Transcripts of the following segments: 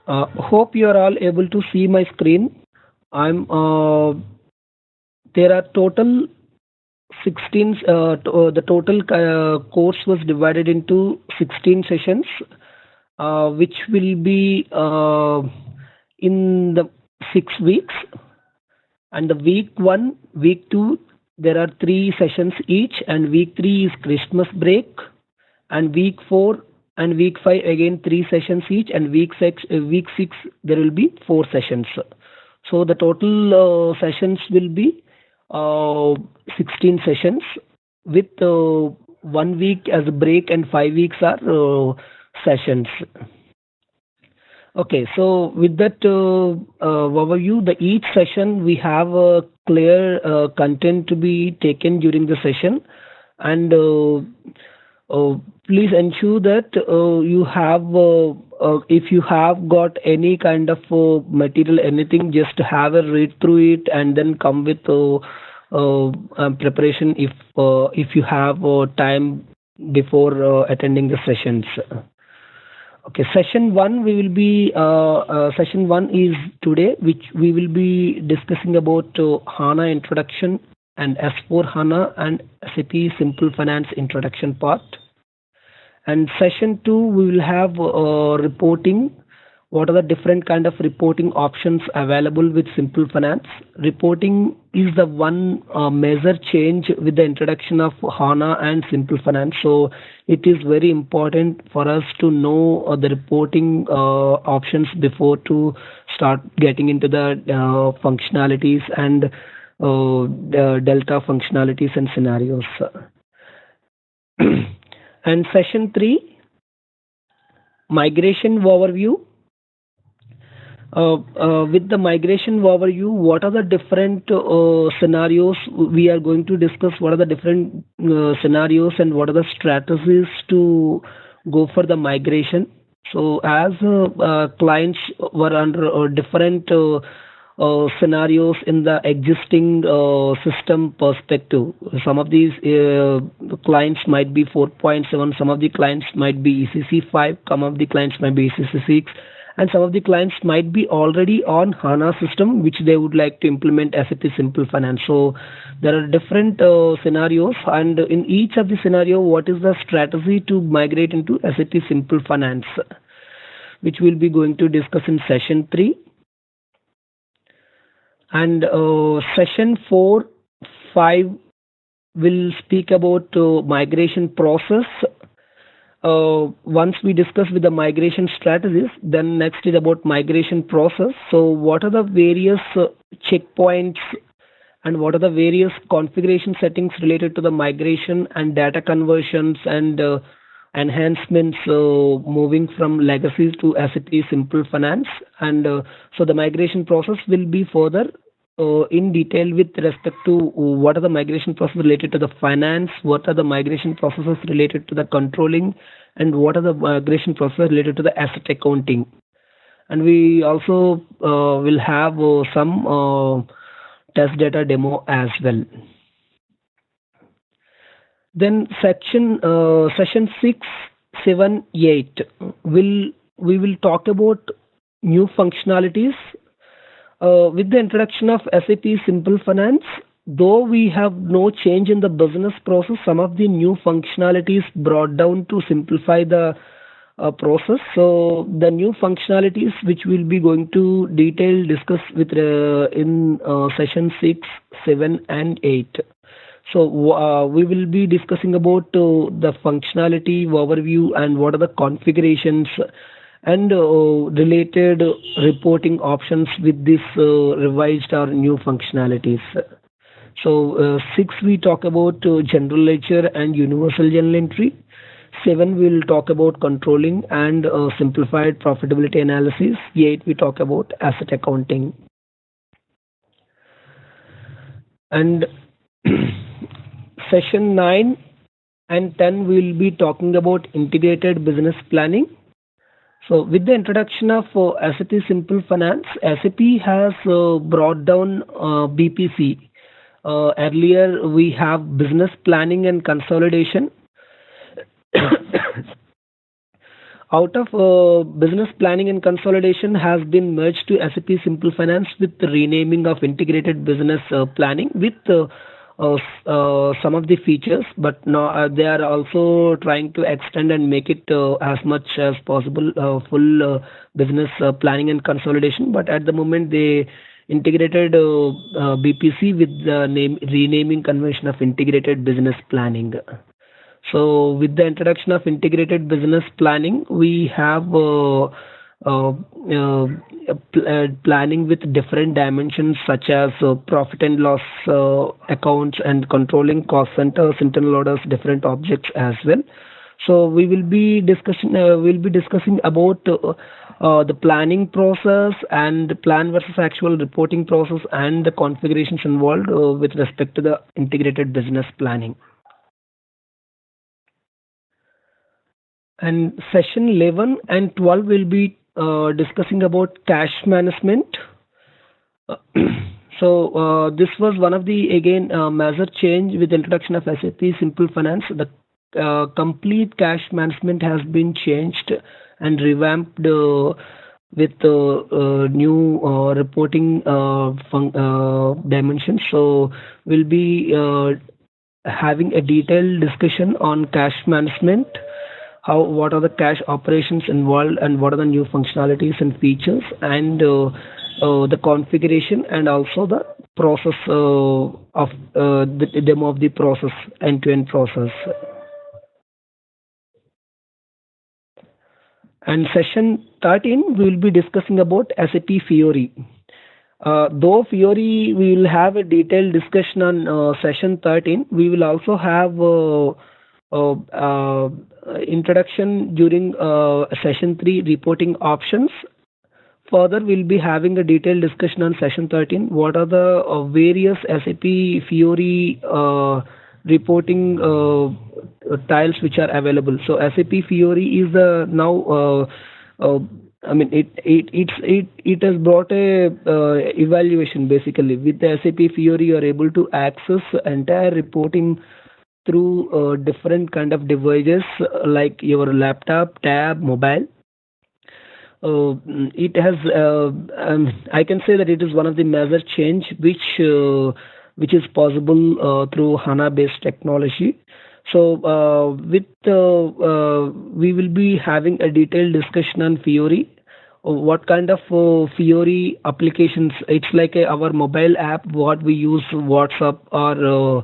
Hope you are all able to see my screen. I'm There are total 16. The total course was divided into 16 sessions, which will be in the 6 weeks. And the week 1, week 2, there are 3 sessions each, and week 3 is Christmas break, and week 4 and week 5 again 3 sessions each, and week 6 there will be 4 sessions. So the total sessions will be 16 sessions with 1 week as a break, and 5 weeks are sessions. Okay, so with that overview, each session we have a clear content to be taken during the session, and please ensure that you have, if you have got any kind of material, anything, just have a read through it and then come with preparation if you have time before attending the sessions. Okay, session 1 we will be session 1 is today, which we will be discussing about HANA introduction and S4 HANA and SAP Simple Finance introduction part. And session 2 we will have reporting. What are the different kind of reporting options available with Simple Finance? Reporting is the one major change with the introduction of HANA and Simple Finance. So it is very important for us to know the reporting options before to start getting into the functionalities and the delta functionalities and scenarios. And session 3, migration overview. With the migration overview, what are the different scenarios we are going to discuss? What are the different scenarios and what are the strategies to go for the migration? So as clients were under different scenarios in the existing system perspective, some of these clients might be 4.7, some of the clients might be ECC 5, some of the clients might be ECC 6, and some of the clients might be already on HANA system, which they would like to implement SAP Simple Finance. So there are different scenarios, and in each of the scenario, what is the strategy to migrate into SAP Simple Finance, which we'll be going to discuss in session 3. And session 4, 5 will speak about migration process. Once we discuss with the migration strategies, then next is about migration process. So what are the various checkpoints and what are the various configuration settings related to the migration and data conversions and enhancements moving from legacy to SAP Simple Finance. And so the migration process will be further in detail with respect to what are the migration processes related to the finance, what are the migration processes related to the controlling, and what are the migration processes related to the asset accounting. And we also will have some test data demo as well. Then session 6, 7, 8 we will talk about new functionalities. With the introduction of SAP Simple Finance, though we have no change in the business process, some of the new functionalities brought down to simplify the process. So the new functionalities which we'll be going to discuss with in session 6, 7, and 8. So we will be discussing about the functionality overview and what are the configurations and related reporting options with this revised or new functionalities. So 6 we talk about general ledger and universal journal entry. 7 we'll talk about controlling and simplified profitability analysis. 8 we talk about asset accounting. And session 9 and 10 we'll be talking about integrated business planning. So with the introduction of SAP Simple Finance, SAP has brought down BPC. Earlier we have business planning and consolidation. Out of business planning and consolidation has been merged to SAP Simple Finance with the renaming of integrated business planning with some of the features, but now they are also trying to extend and make it as much as possible full business planning and consolidation. But at the moment, they integrated BPC with the name renaming convention of integrated business planning. So, with the introduction of integrated business planning, we have planning with different dimensions such as profit and loss accounts and controlling cost centers, internal orders, different objects as well. So we will be discussing about the planning process and the plan versus actual reporting process and the configurations involved with respect to the integrated business planning. And session 11 and 12 will be discussing about cash management. So this was one of the again major change with the introduction of SAP Simple Finance. The complete cash management has been changed and revamped with new reporting dimensions. So we'll be having a detailed discussion on cash management, what are the cash operations involved, and what are the new functionalities and features, and the configuration, and also the process of the demo of the process, end-to-end process. And session 13 we will be discussing about SAP Fiori. Though Fiori we will have a detailed discussion on session 13, we will also have introduction during session 3, reporting options. Further, we'll be having a detailed discussion on session 13. What are the various SAP Fiori reporting tiles which are available? So SAP Fiori is now I mean it has brought a evaluation basically. With the SAP Fiori, you are able to access entire reporting through different kind of devices like your laptop, tab, mobile. It has I can say that it is one of the major change which is possible through HANA based technology. So we will be having a detailed discussion on Fiori. What kind of Fiori applications? It's like our mobile app, what we use, WhatsApp or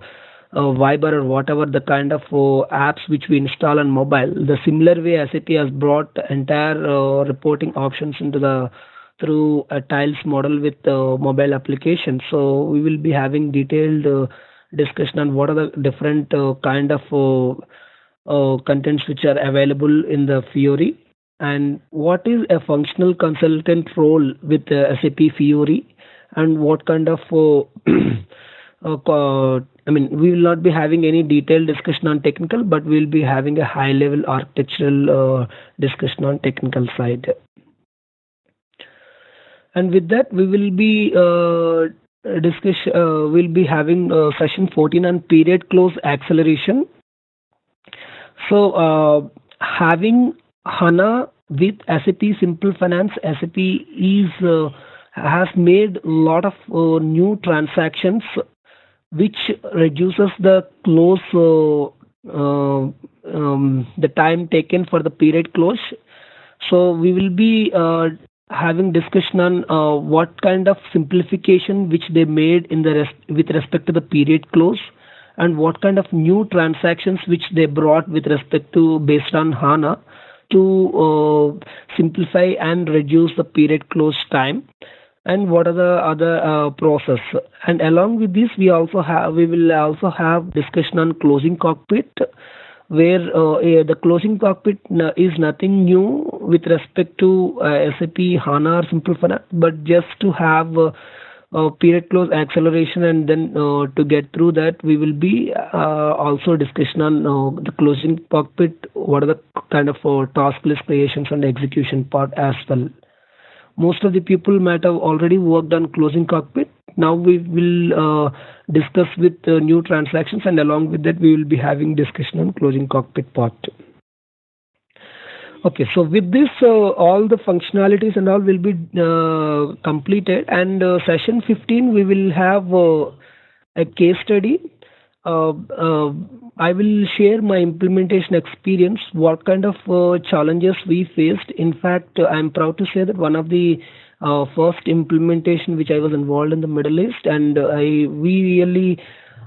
Viber or whatever the kind of apps which we install on mobile. The similar way SAP has brought entire reporting options into the through a tiles model with mobile applications. So we will be having detailed discussion on what are the different kind of contents which are available in the Fiori, and what is a functional consultant role with SAP Fiori, and what kind of I mean, we will not be having any detailed discussion on technical, but we will be having a high level architectural discussion on technical side. And with that, we will be we'll be having session 14 on period close acceleration. So having HANA with SAP Simple Finance, SAP is has made a lot of new transactions, which reduces the close the time taken for the period close. So we will be having discussion on what kind of simplification which they made in the with respect to the period close, and what kind of new transactions which they brought with respect to based on HANA to simplify and reduce the period close time, and what are the other process. And along with this, we will also have discussion on closing cockpit, where the closing cockpit is nothing new with respect to SAP HANA or Simple Finance, but just to have period close acceleration, and then to get through that, we will be also discussion on the closing cockpit, what are the kind of task list creations and execution part as well. Most of the people might have already worked on closing cockpit. Now we will discuss with new transactions, and along with that we will be having discussion on closing cockpit part. Okay, so with this, all the functionalities and all will be completed, and session 15 we will have a case study. Uh, uh, I will share my implementation experience, what kind of challenges we faced. In fact, I'm proud to say that one of the first implementation which I was involved in the Middle East, and we really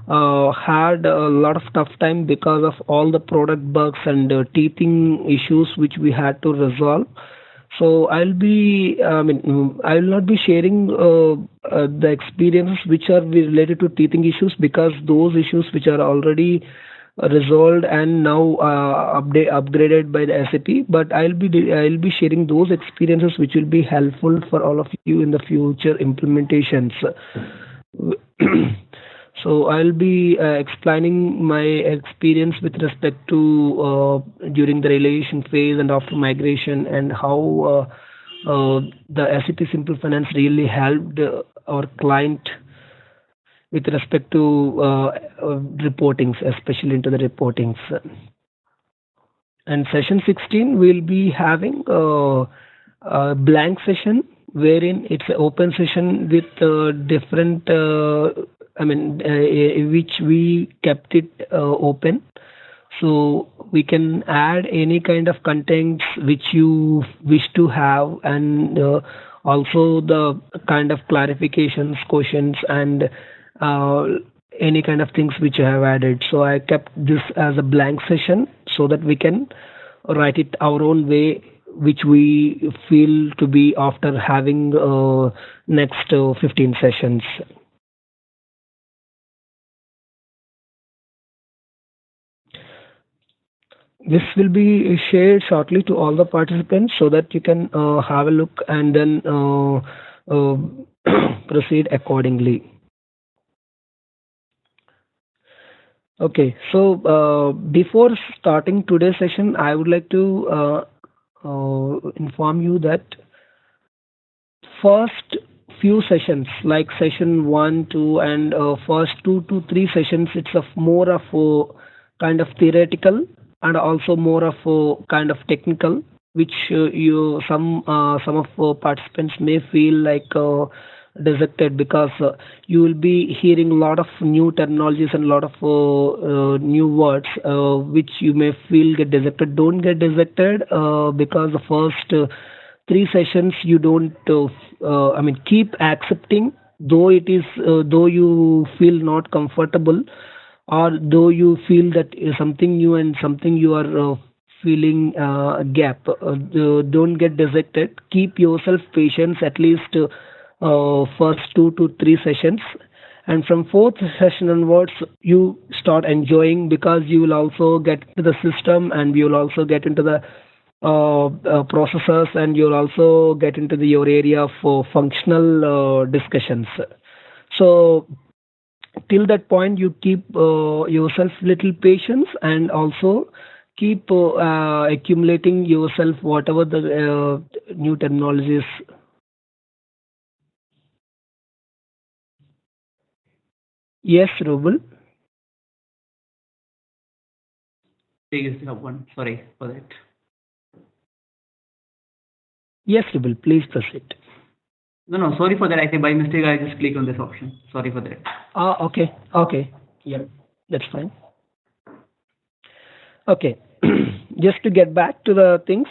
had a lot of tough time because of all the product bugs and teething issues which we had to resolve. So I will not be sharing the experiences which are related to teething issues, because those issues which are already resolved and now upgraded by the SAP. But I'll be sharing those experiences which will be helpful for all of you in the future implementations. So I'll be explaining my experience with respect to during the realization phase and after migration, and how the SAP Simple Finance really helped our client with respect to reportings, especially into the reportings. And session 16 we'll be having a blank session, wherein it's an open session with different which we kept it open, so we can add any kind of contents which you wish to have, and also the kind of clarifications, questions, and uh, any kind of things which I have added. So I kept this as a blank session so that we can write it our own way, which we feel to be after having next 15 sessions. This will be shared shortly to all the participants so that you can have a look and then uh, proceed accordingly. Okay, so before starting today's session, I would like to inform you that first few sessions, like session 1, 2, and first 2 to 3 sessions, it's of more of a kind of theoretical, and also more of a kind of technical, which you some of participants may feel like dejected, because you will be hearing a lot of new terminologies and a lot of new words, which you may feel get dejected. Don't get dejected, because the first 3 sessions you don't keep accepting, though it is though you feel not comfortable, or though you feel that is something new and something you are feeling a gap. Don't get dejected, keep yourself patience, at least first 2 to 3 sessions, and from fourth session onwards you start enjoying, because you will also get into the system, and you will also get into the processes, and you'll also get into your area for functional discussions. So till that point you keep yourself little patience, and also keep accumulating yourself whatever the new terminologies. Yes, Rubel. Biggest one. Sorry for that. Yes, Rubel, please proceed. No, no, sorry for that. I think by mistake I just clicked on this option. Sorry for that. Okay, okay, yeah, that's fine. Okay, just to get back to the things,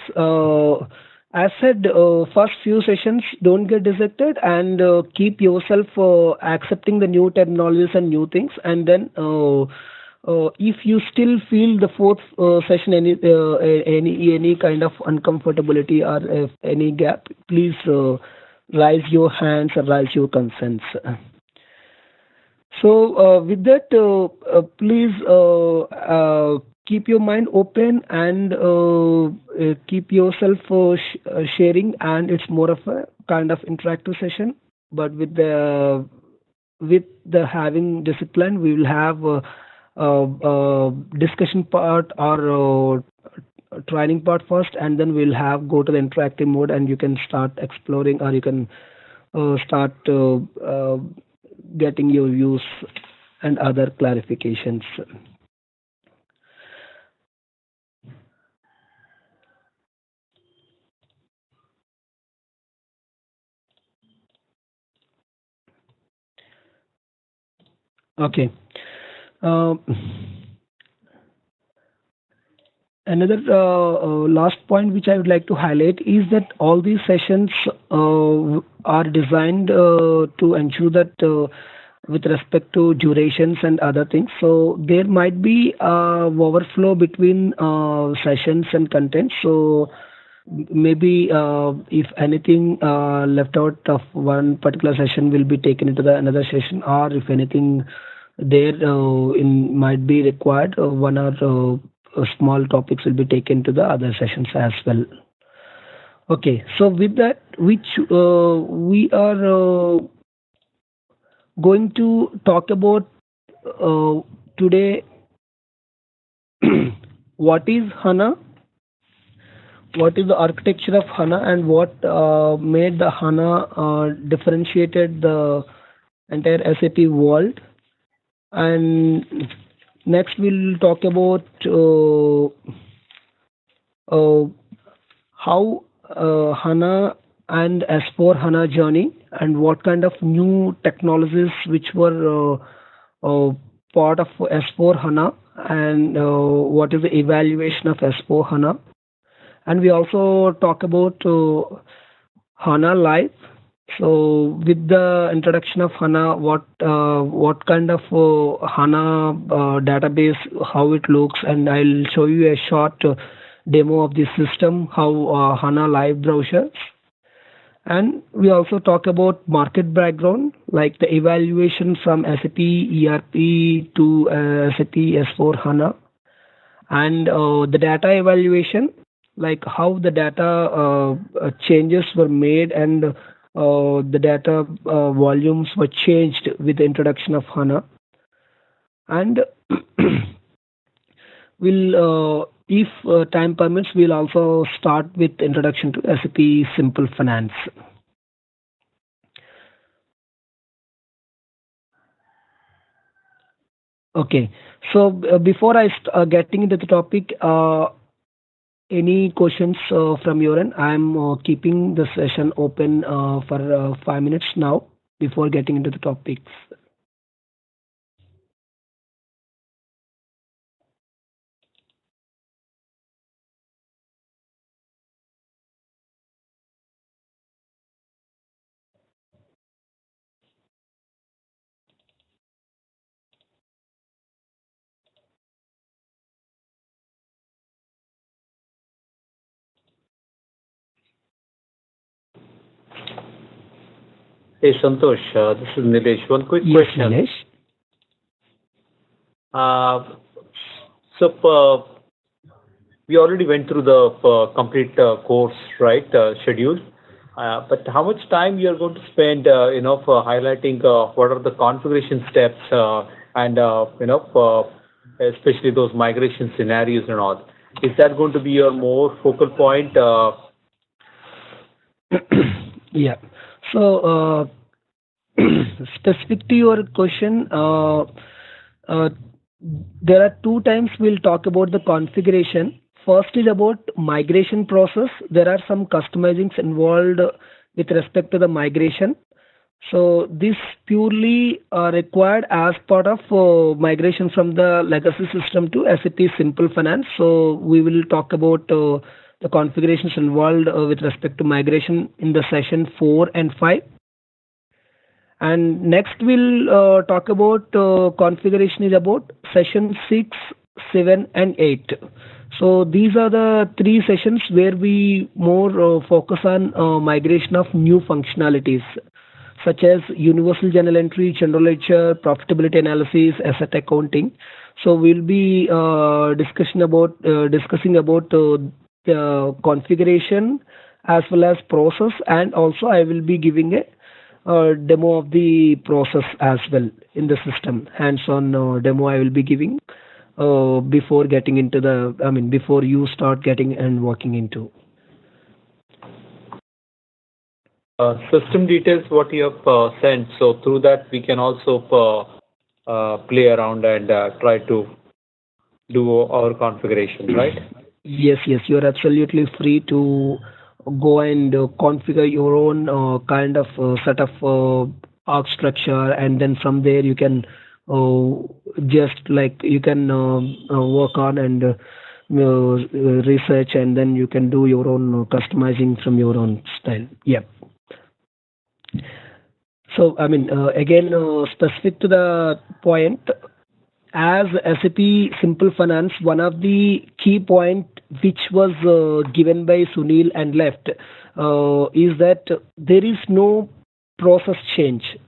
as said, first few sessions don't get dejected, and keep yourself accepting the new technologies and new things, and then if you still feel the fourth session any kind of uncomfortability, or any gap, please raise your hands or raise your concerns. So, with that, please keep your mind open, and keep yourself sharing. And it's more of a kind of interactive session. But with the having discipline, we will have discussion part, or training part first, and then we'll have go to the interactive mode, and you can start exploring, or you can start getting your views and other clarifications. Okay. Uh, Another last point which I would like to highlight is that all these sessions are designed to ensure that with respect to durations and other things. So there might be overflow between sessions and content. So maybe if anything left out of one particular session will be taken into the another session, or if anything there in might be required, one or small topics will be taken to the other sessions as well. Okay, so with that, which we are going to talk about today. What is HANA? What is the architecture of HANA, and what made the HANA differentiated the entire SAP world? And next, we'll talk about how HANA and S4 HANA journey, and what kind of new technologies which were part of S4 HANA, and what is the evaluation of S4 HANA. And we also talk about HANA Live. So with the introduction of HANA, what kind of HANA database, how it looks, and I'll show you a short demo of this system, how HANA Live browser. And we also talk about market background, like the evaluation from SAP ERP to SAP S4 HANA, and the data evaluation, like how the data changes were made, and the data volumes were changed with the introduction of HANA. And we'll, if time permits, we'll also start with introduction to SAP Simple Finance. Okay, so before I getting into the topic, any questions from your end? I'm keeping the session open for 5 minutes now before getting into the topics. Hey Santosh, this is Nilesh. One quick Yes, question. Nilesh. So we already went through the complete course, right, schedule. But how much time you are going to spend, for highlighting what are the configuration steps, and especially those migration scenarios and all? Is that going to be your more focal point? Yeah. So, specific to your question, there are two times we'll talk about the configuration. First is about migration process. There are some customizings involved with respect to the migration. So this purely required as part of migration from the legacy system to SAP Simple Finance. So we will talk about the configurations involved with respect to migration in the session 4 and 5. And next we'll talk about configuration is about session 6, 7 and 8. So these are the three sessions where we more focus on migration of new functionalities such as universal journal entry, general ledger, profitability analysis, asset accounting. So we'll be discussing about the configuration as well as process, and also I will be giving a demo of the process as well in the system. Hands-on demo I will be giving before getting into before you start getting and working into. System details, what you have sent. So through that, we can also play around and try to do our configuration, right? Yes, you're absolutely free to go and configure your own kind of set of org structure, and then from there you can just like you can work on and research, and then you can do your own customizing from your own style. Yeah. So, I mean, again, specific to the point, as SAP Simple Finance, one of the key point which was given by Sunil and left is that there is no process change.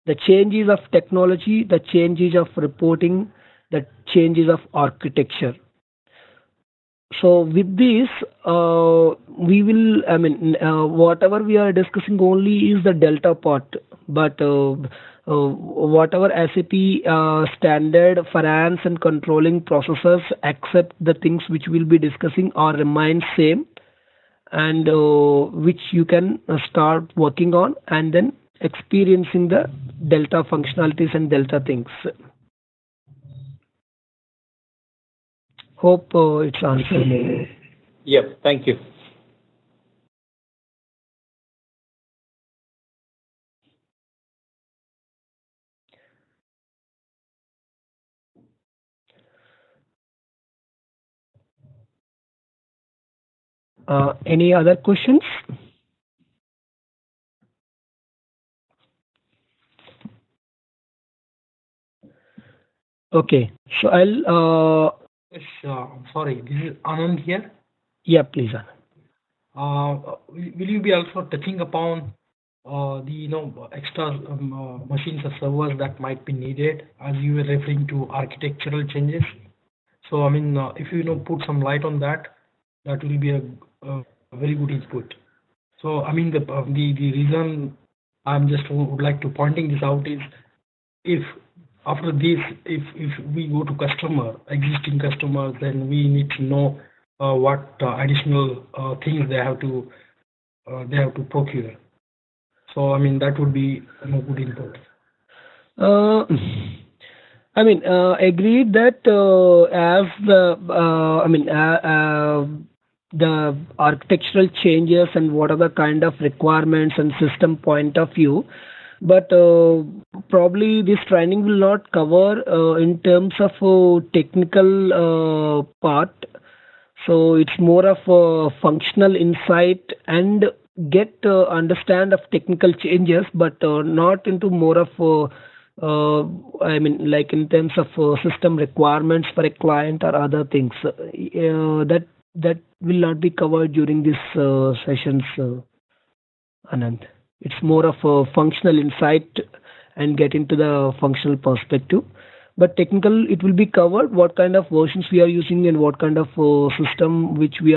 The changes of technology, the changes of reporting, the changes of architecture. So with this, we will, I mean, whatever we are discussing only is the delta part, but whatever SAP standard finance and controlling processes, except the things which we'll be discussing, are remain same, and which you can start working on and then experiencing the delta functionalities and delta things. Hope it's answered. Yep. Thank you. Any other questions? Okay, so I'll. Yes, sorry, this is Anand here. Yeah, please. Anand. Will you be also touching upon the extra machines or servers that might be needed as you were referring to architectural changes? So I mean, if you put some light on that, that will be a very good input. So I mean, the reason I'm just would like to pointing this out is if after this, if we go to existing customers, then we need to know what additional things they have to procure. So I mean that would be good input. I mean, agreed that as the architectural changes and what are the kind of requirements and system point of view, but probably this training will not cover in terms of technical part. So it's more of a functional insight and get understand of technical changes, but not into more of I mean, like in terms of system requirements for a client or other things. That will not be covered during this sessions, Anand. It's more of a functional insight and get into the functional perspective. But technical, it will be covered what kind of versions we are using and what kind of system which we